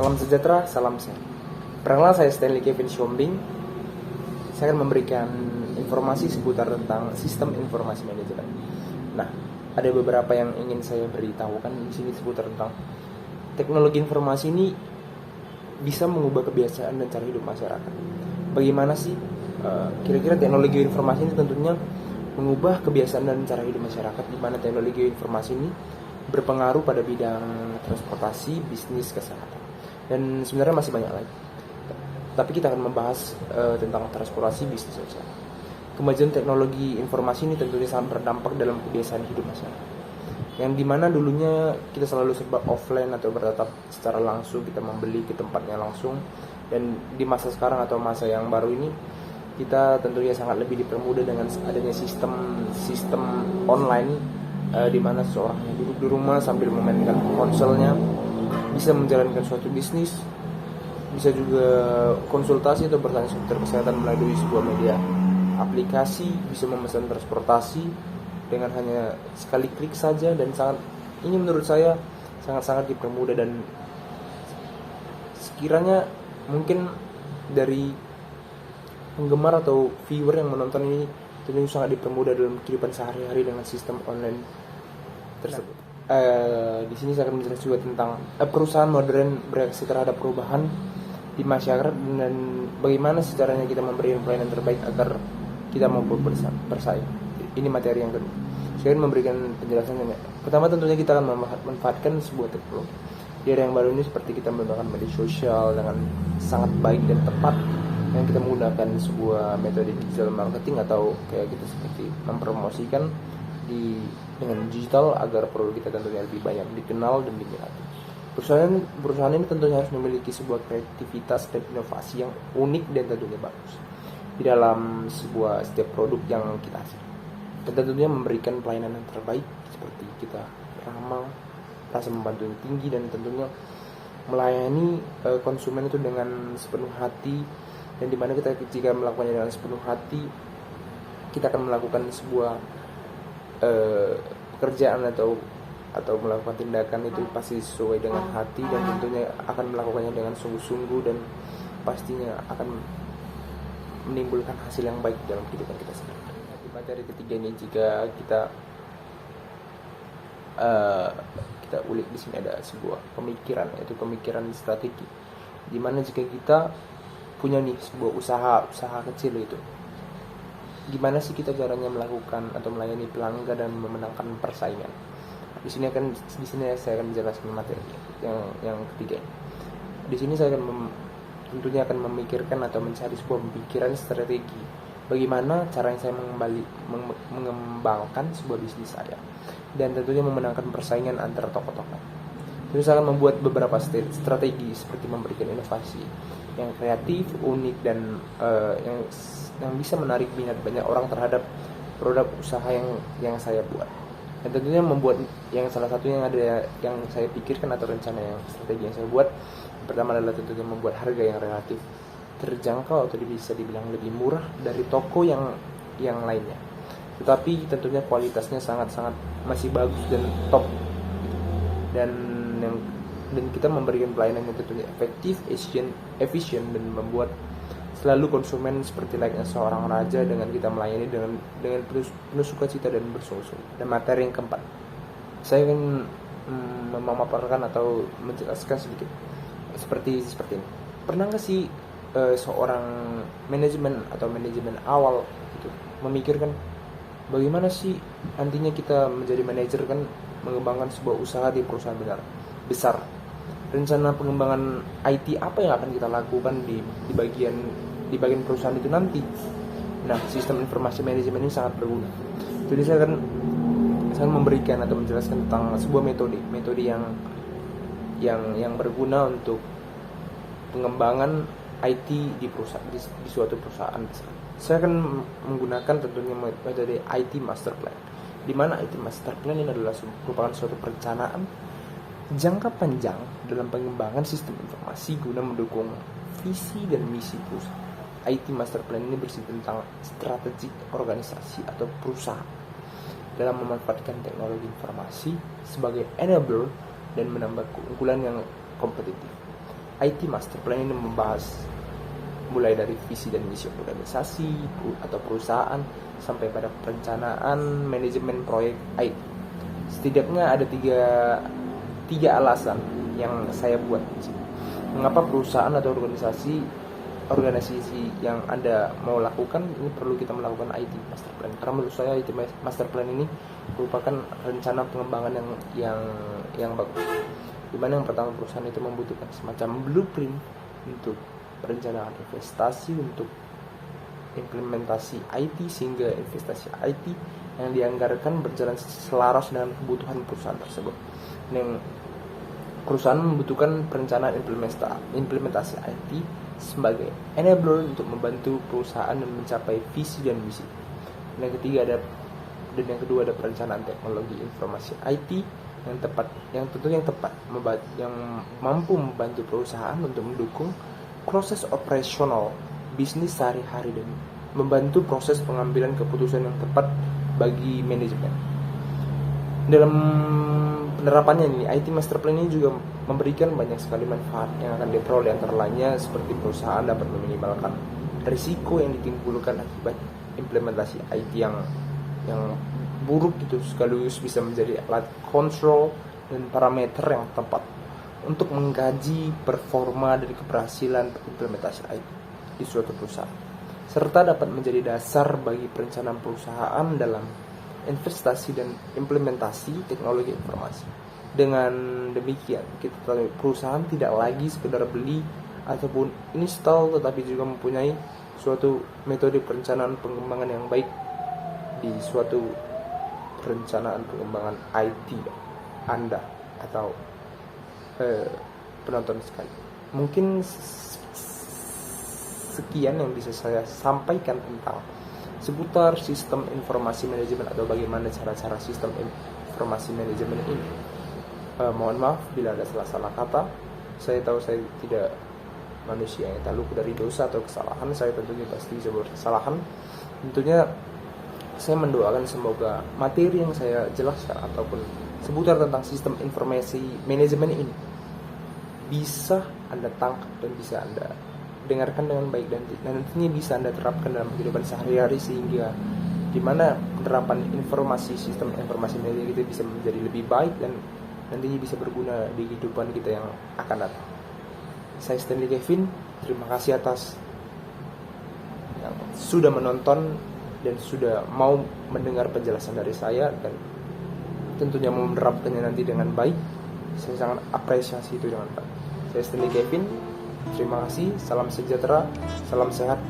Salam sejahtera, salam sehat. Perkenalkan, saya Stanley Kevin Siombing. Saya akan memberikan informasi seputar tentang sistem informasi manajemen. Nah, ada beberapa yang ingin saya beritahukan di sini seputar tentang teknologi informasi ini bisa mengubah kebiasaan dan cara hidup masyarakat. Bagaimana sih kira-kira teknologi informasi ini tentunya mengubah kebiasaan dan cara hidup masyarakat, di mana teknologi informasi ini berpengaruh pada bidang transportasi, bisnis, kesehatan, dan sebenarnya masih banyak lagi. Tapi kita akan membahas tentang transportasi, bisnis, dan kesehatan. Kemajuan teknologi informasi ini tentunya sangat berdampak dalam kebiasaan hidup masyarakat, yang dimana dulunya kita selalu serba offline atau bertatap secara langsung, kita membeli ke tempatnya langsung. Dan di masa sekarang atau masa yang baru ini, kita tentunya sangat lebih dipermudah dengan adanya sistem online, di mana seseorang yang duduk di rumah sambil memainkan ponselnya bisa menjalankan suatu bisnis, bisa juga konsultasi atau bertanya seputar kesehatan melalui sebuah media aplikasi, bisa memesan transportasi dengan hanya sekali klik saja. Dan ini menurut saya sangat-sangat dipermudah, dan sekiranya mungkin dari penggemar atau viewer yang menonton ini tentunya sangat dipermudah dalam kehidupan sehari-hari dengan sistem online tersebut. Di sini saya akan menjelaskan juga tentang perusahaan modern bereaksi terhadap perubahan di masyarakat, dan bagaimana caranya kita memberikan pelayanan terbaik agar kita mampu bersaing. Ini materi yang kedua. Saya akan memberikan penjelasannya. Pertama, tentunya kita akan memanfaatkan sebuah teknologi di era yang baru ini, seperti kita menggunakan media sosial dengan sangat baik dan tepat, yang kita menggunakan sebuah metode digital marketing, atau kayak kita seperti mempromosikan dengan digital agar produk kita tentunya lebih banyak dikenal dan diminati. Perusahaan ini tentunya harus memiliki sebuah kreativitas dan inovasi yang unik dan tentunya bagus di dalam setiap produk yang kita hasilkan, dan tentunya memberikan pelayanan yang terbaik, seperti kita ramah, rasa membantu yang tinggi, dan tentunya melayani konsumen itu dengan sepenuh hati. Dan dimana kita jika melakukannya dengan sepenuh hati, kita akan melakukan sebuah pekerjaan atau melakukan tindakan itu pasti sesuai dengan hati, dan tentunya akan melakukannya dengan sungguh-sungguh, dan pastinya akan menimbulkan hasil yang baik dalam kehidupan kita sendiri. Di materi ketiga ini, jika kita ulik di sini, ada sebuah pemikiran, yaitu pemikiran strategi, dimana jika kita punya nih sebuah usaha kecil, itu gimana sih kita caranya melakukan atau melayani pelanggan dan memenangkan persaingan. Di sini saya akan menjelaskan materi yang ketiga. Di sini saya tentunya akan memikirkan atau mencari sebuah pemikiran strategi, bagaimana caranya saya mengembangkan sebuah bisnis saya, dan tentunya memenangkan persaingan antara toko-toko. Terus saya akan membuat beberapa strategi, seperti memberikan inovasi yang kreatif, unik, dan yang bisa menarik minat banyak orang terhadap produk usaha yang saya buat. Dan tentunya membuat salah satu yang saya pikirkan atau rencana yang strategi yang saya buat, yang pertama adalah tentunya membuat harga yang relatif terjangkau atau bisa dibilang lebih murah dari toko yang lainnya, tetapi tentunya kualitasnya sangat-sangat masih bagus dan top, dan kita memberikan pelayanan yang tentunya efektif, efisien, dan membuat selalu konsumen seperti layaknya seorang raja, dengan kita melayani dengan penuh sukacita dan bersungguh-sungguh. Dan materi yang keempat, saya ingin memaparkan atau menjelaskan sedikit seperti ini. Pernah nggak sih seorang manajemen awal gitu memikirkan bagaimana sih nantinya kita menjadi manajer, kan mengembangkan sebuah usaha di perusahaan besar. Rencana pengembangan IT apa yang akan kita lakukan di bagian perusahaan itu nanti. Nah, sistem informasi manajemen ini sangat berguna. Jadi saya akan memberikan atau menjelaskan tentang sebuah metode yang berguna untuk pengembangan IT di suatu perusahaan besar. Saya akan menggunakan tentunya metode IT Master Plan, di mana IT Master Plan ini adalah merupakan suatu perencanaan jangka panjang dalam pengembangan sistem informasi guna mendukung visi dan misi perusahaan. IT Master Plan ini bersih tentang strategi organisasi atau perusahaan dalam memanfaatkan teknologi informasi sebagai enabler dan menambah keunggulan yang kompetitif. IT Master Plan ini membahas mulai dari visi dan misi organisasi atau perusahaan sampai pada perencanaan manajemen proyek IT. Setidaknya ada tiga alasan yang saya buat. Mengapa perusahaan atau organisasi yang Anda mau lakukan ini perlu kita melakukan IT Master Plan? Karena menurut saya IT Master Plan ini merupakan rencana pengembangan yang bagus. Dimana yang pertama, perusahaan itu membutuhkan semacam blueprint untuk perencanaan investasi, untuk implementasi IT, sehingga investasi IT yang dianggarkan berjalan selaras dengan kebutuhan perusahaan tersebut. Yang perusahaan membutuhkan perencanaan implementasi IT sebagai enabler untuk membantu perusahaan dan mencapai visi dan misi. Dan yang kedua ada perencanaan teknologi informasi IT yang tentunya tepat, yang mampu membantu perusahaan untuk mendukung proses operasional bisnis sehari-hari dan membantu proses pengambilan keputusan yang tepat bagi manajemen. Dalam penerapannya ini, IT Master Plan ini juga memberikan banyak sekali manfaat yang akan diperoleh, antara lainnya seperti perusahaan dapat meminimalkan risiko yang ditimbulkan akibat implementasi IT yang buruk itu, sekaligus bisa menjadi alat kontrol dan parameter yang tepat untuk mengkaji performa dari keberhasilan implementasi IT di suatu perusahaan, serta dapat menjadi dasar bagi perencanaan perusahaan dalam investasi dan implementasi teknologi informasi. Dengan demikian, perusahaan tidak lagi sekedar beli ataupun install, tetapi juga mempunyai suatu metode perencanaan pengembangan yang baik di suatu perencanaan pengembangan IT Anda atau penonton sekali. Mungkin sekian yang bisa saya sampaikan tentang seputar sistem informasi manajemen atau bagaimana cara-cara sistem informasi manajemen ini. Mohon maaf bila ada salah-salah kata. Saya tahu saya tidak manusia yang tak luput dari dosa atau kesalahan. Saya tentunya pasti bisa berkesalahan. Tentunya saya mendoakan semoga materi yang saya jelaskan ataupun seputar tentang sistem informasi manajemen ini bisa Anda tangkap dan bisa Anda dengarkan dengan baik, dan nantinya bisa Anda terapkan dalam kehidupan sehari-hari, sehingga dimana penerapan sistem informasi manajemen kita bisa menjadi lebih baik dan nantinya bisa berguna di kehidupan kita yang akan datang. Saya Stanley Kevin, terima kasih atas yang sudah menonton dan sudah mau mendengar penjelasan dari saya, dan tentunya mau menerapkannya nanti dengan baik. Saya sangat apresiasi itu dengan baik. Saya Stanley Kevin, terima kasih, salam sejahtera, salam sehat.